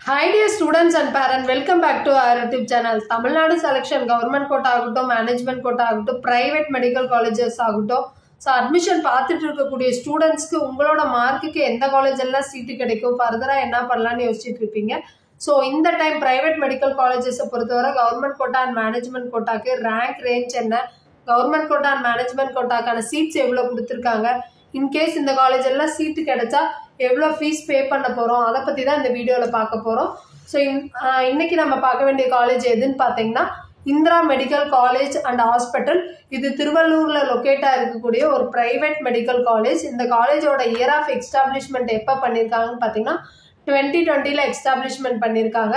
Hi dear students and parents, welcome back to our YouTube channel. Tamil Nadu selection government quota ஆகட்டும் management quota ஆகட்டும் private medical colleges ஆகட்டும் so admission பார்த்துட்டு இருக்கக்கூடிய ஸ்டூடெண்ட்ஸ்க்கு உங்களோட மார்க்குக்கு எந்த காலேஜ் எல்லாம் சீட்டு கிடைக்கும் ஃபர்தராக என்ன பண்ணலான்னு யோசிச்சுட்டு இருப்பீங்க. ஸோ இந்த டைம் ப்ரைவேட் மெடிக்கல் காலேஜஸை பொறுத்தவரை கவர்மெண்ட் கோட்டா அண்ட் மேனேஜ்மெண்ட் கோட்டாக்கு ரேங்க் ரேஞ்ச் என்ன, கவர்மெண்ட் கோட்டா அண்ட் மேனேஜ்மெண்ட் கோட்டாக்கான சீட்ஸ் எவ்வளோ கொடுத்துருக்காங்க, இன்கேஸ் இந்த காலேஜ் எல்லாம் சீட்டு கிடைச்சா எவ்வளோ ஃபீஸ் பே பண்ண போகிறோம், அதை பற்றி தான் இந்த வீடியோவில் பார்க்க போகிறோம். ஸோ இன்னைக்கு நம்ம பார்க்க வேண்டிய காலேஜ் எதுன்னு பார்த்தீங்கன்னா Indira medical college and hospital. இது திருவள்ளூரில் லொக்கேட்டாக இருக்கக்கூடிய ஒரு ப்ரைவேட் மெடிக்கல் காலேஜ். இந்த காலேஜோட இயர் ஆஃப் எஸ்டாப்ளிஷ்மெண்ட் எப்போ பண்ணியிருக்காங்கன்னு பார்த்தீங்கன்னா 2020 எஸ்டாப்ளிஷ்மெண்ட் பண்ணியிருக்காங்க.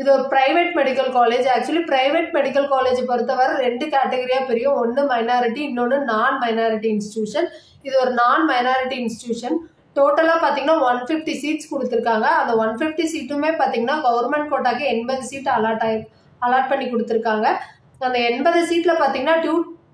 இது ஒரு private medical college. Actually private medical college பொறுத்தவரை 2 கேட்டகரியாக பிரியும். ஒன்று மைனாரிட்டி, இன்னொன்று நான் மைனாரிட்டி இன்ஸ்டிடியூஷன். இது ஒரு நான் மைனாரிட்டி இன்ஸ்டிடியூஷன். டோட்டலாக பார்த்தீங்கன்னா 150 சீட்ஸ் கொடுத்துருக்காங்க. அந்த 150 சீட்டுமே பார்த்தீங்கன்னா கவர்மெண்ட் கோட்டாக்கு 80 சீட் அலாட் பண்ணி கொடுத்துருக்காங்க. அந்த 80 சீட்டில் பார்த்தீங்கன்னா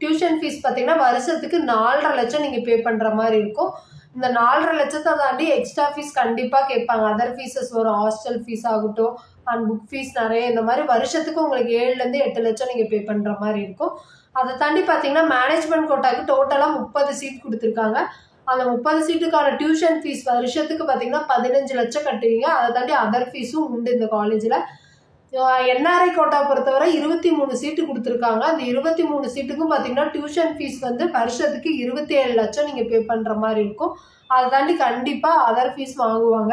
டியூஷன் ஃபீஸ் பார்த்தீங்கன்னா வருஷத்துக்கு 4.5 லட்சம் நீங்கள் பே பண்ணுற மாதிரி இருக்கும். இந்த 4.5 லட்சத்தை தாண்டி எக்ஸ்ட்ரா ஃபீஸ் கண்டிப்பாக கேட்பாங்க. அதர் ஃபீஸஸ் வரும், ஹாஸ்டல் ஃபீஸ் ஆகட்டும் அண்ட் புக் ஃபீஸ் நிறைய. இந்த மாதிரி வருஷத்துக்கு உங்களுக்கு 7லேருந்து 8 லட்சம் நீங்கள் பே பண்ணுற மாதிரி இருக்கும். அதை தாண்டி பார்த்தீங்கன்னா மேனேஜ்மெண்ட் கோட்டாக்கு டோட்டலாக 30 சீட் கொடுத்துருக்காங்க. அந்த 30 சீட்டுக்கான டியூஷன் ஃபீஸ் வருஷத்துக்கு பார்த்தீங்கன்னா 15 லட்சம் கட்டுவீங்க. அதை தாண்டி அதர் ஃபீஸும் உண்டு இந்த காலேஜில். என்ஆர்ஐ கோட்டா பொறுத்தவரை 23 சீட்டு கொடுத்துருக்காங்க. அந்த 23 சீட்டுக்கும் பார்த்தீங்கன்னா டியூஷன் ஃபீஸ் வந்து வருஷத்துக்கு 27 லட்சம் நீங்கள் பே பண்ணுற மாதிரி இருக்கும். அதை தாண்டி கண்டிப்பாக அதர் ஃபீஸ் வாங்குவாங்க.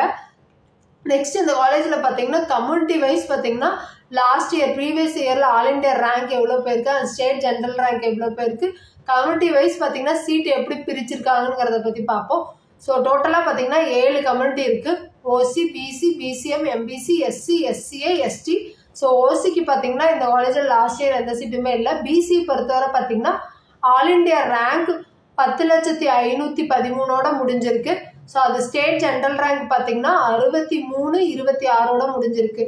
நெக்ஸ்ட் இந்த காலேஜில் பார்த்தீங்கன்னா கம்யூனிட்டி வைஸ் பார்த்தீங்கன்னா லாஸ்ட் இயர் ப்ரீவியஸ் இயரில் ஆல் இண்டியா ரேங்க் எவ்வளோ பேருக்கு, அண்ட் ஸ்டேட் ஜென்ரல் ரேங்க் எவ்வளோ பேருக்கு, கம்யூனிட்டி வைஸ் பார்த்தீங்கன்னா சீட் எப்படி பிரிச்சிருக்காங்கிறத பற்றி பார்ப்போம். ஸோ டோட்டலாக பார்த்தீங்கன்னா 7 கம்யூனிட்டி இருக்குது. OC, BC, BCM, MBC, SC, SCA, ST. So ஓசிக்கு பார்த்தீங்கன்னா இந்த காலேஜில் லாஸ்ட் இயர் எந்த சீட்டுமே இல்லை. பிசி பொறுத்தவரை பார்த்தீங்கன்னா ஆல் இண்டியா ரேங்க் 10,513 முடிஞ்சிருக்கு. ஸோ அது ஸ்டேட் ஜென்ரல் ரேங்க் பார்த்தீங்கன்னா 63,26 முடிஞ்சிருக்கு.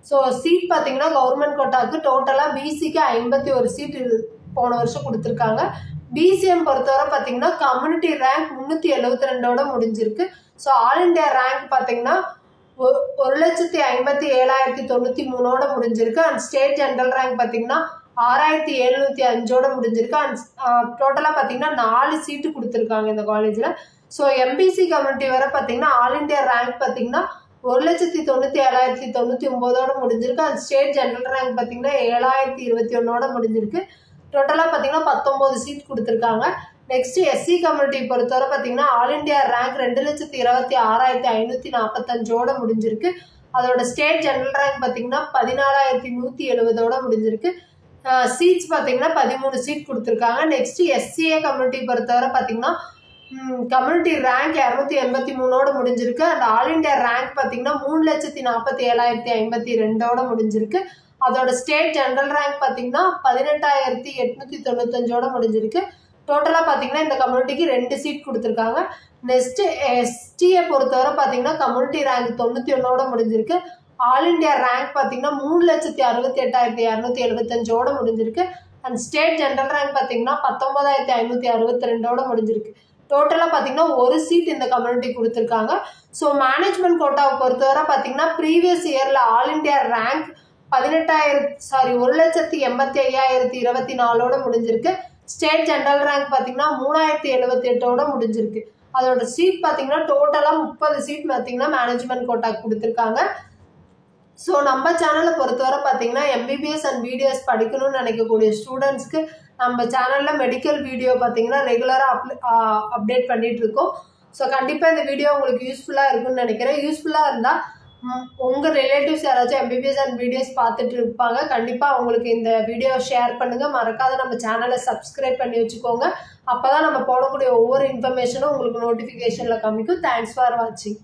ஸோ சீட் பார்த்தீங்கன்னா கவர்மெண்ட் கோட்டாக்கு டோட்டலாக பிசிக்கு 51 சீட் போன வருஷம் கொடுத்துருக்காங்க. பிசிஎம் பொறுத்தவரை பார்த்தீங்கன்னா கம்யூனிட்டி ரேங்க் 372 முடிஞ்சிருக்கு. ஸோ ஆல் இண்டியா ரேங்க் பார்த்தீங்கன்னா 1,57,093 முடிஞ்சிருக்கு. அண்ட் ஸ்டேட் ஜென்ரல் ரேங்க் பார்த்தீங்கன்னா 6,705 முடிஞ்சிருக்கு. அண்ட் டோட்டலாக பார்த்தீங்கன்னா 4 சீட்டு கொடுத்துருக்காங்க இந்த காலேஜில். ஸோ எம்பிசி கம்யூனிட்டி வர பார்த்தீங்கன்னா ஆல் இண்டியா ரேங்க் பார்த்தீங்கன்னா 1,97,099 முடிஞ்சிருக்கு. அண்ட் ஸ்டேட் ஜென்ரல் ரேங்க் பார்த்தீங்கன்னா 7,021 முடிஞ்சிருக்கு. டோட்டலாக பார்த்தீங்கன்னா 19 சீட் கொடுத்துருக்காங்க. நெக்ஸ்ட் எஸ்சி கம்யூனிட்டி பொறுத்தவரை பார்த்தீங்கன்னா ஆல் இண்டியா ரேங்க் 2,26,545 முடிஞ்சிருக்கு. அதோட ஸ்டேட் ஜென்ரல் ரேங்க் பார்த்தீங்கன்னா 14,170 முடிஞ்சிருக்கு. சீட்ஸ் பார்த்தீங்கன்னா 13 சீட் கொடுத்துருக்காங்க. நெக்ஸ்ட் எஸ்சிஏ கம்யூனிட்டி பொறுத்தவரை பார்த்தீங்கன்னா கம்யூனிட்டி ரேங்க் 283 முடிஞ்சிருக்கு. அந்த ஆல் இண்டியா ரேங்க் பார்த்தீங்கன்னா 3,47,052 முடிஞ்சிருக்கு. அதோட ஸ்டேட் ஜென்ரல் ரேங்க் பார்த்தீங்கன்னா 18,895 முடிஞ்சிருக்கு. டோட்டலாக பார்த்தீங்கன்னா இந்த கம்யூனிட்டிக்கு 2 சீட் கொடுத்துருக்காங்க. நெக்ஸ்ட் எஸ்டியை பொறுத்தவரை பார்த்தீங்கன்னா கம்யூனிட்டி ரேங்க் 91 முடிஞ்சிருக்கு. ஆல் இண்டியா ரேங்க் பார்த்தீங்கன்னா 3,68,275 முடிஞ்சிருக்கு. அண்ட் ஸ்டேட் ஜென்ரல் ரேங்க் பார்த்தீங்கன்னா 19,562 முடிஞ்சிருக்கு. டோட்டலாக பார்த்தீங்கன்னா 1 சீட் இந்த கம்யூனிட்டி கொடுத்துருக்காங்க. ஸோ மேனேஜ்மெண்ட் கோட்டாவை பொறுத்தவரை பார்த்தீங்கன்னா ப்ரீவியஸ் இயரில் ஆல் இண்டியா ரேங்க் 1,85,024 முடிஞ்சிருக்கு. ஸ்டேட் ஜென்ரல் ரேங்க் பார்த்தீங்கன்னா 3,078 முடிஞ்சிருக்கு. அதோட சீட் பார்த்தீங்கன்னா டோட்டலாக 30 சீட் பார்த்தீங்கன்னா மேனேஜ்மெண்ட் கோட்டாக்கு கொடுத்துருக்காங்க. ஸோ நம்ம சேனலை பொறுத்தவரை பார்த்தீங்கன்னா எம்பிபிஎஸ் அண்ட் பிடிஎஸ் படிக்கணும்னு நினைக்கக்கூடிய ஸ்டூடெண்ட்ஸ்க்கு நம்ம சேனலில் மெடிக்கல் வீடியோ பார்த்தீங்கன்னா ரெகுலராக அப்டேட் பண்ணிட்டு இருக்கோம். ஸோ கண்டிப்பாக இந்த வீடியோ உங்களுக்கு யூஸ்ஃபுல்லாக இருக்குன்னு நினைக்கிறேன். யூஸ்ஃபுல்லாக இருந்தால் உங்கள் ரிலேட்டிவ்ஸ் யாராச்சும் எம்பிபிஎஸ் அண்ட் பிடிஎஸ் பார்த்துட்டு இருப்பாங்க. கண்டிப்பாக உங்களுக்கு இந்த வீடியோ ஷேர் பண்ணுங்கள். மறக்காத நம்ம சேனலை சப்ஸ்கிரைப் பண்ணி வச்சுக்கோங்க. அப்போ தான் நம்ம போடக்கூடிய ஒவ்வொரு இன்ஃபர்மேஷனும் உங்களுக்கு நோட்டிஃபிகேஷனில் காமிக்கும். தேங்க்ஸ் ஃபார் வாட்சிங்.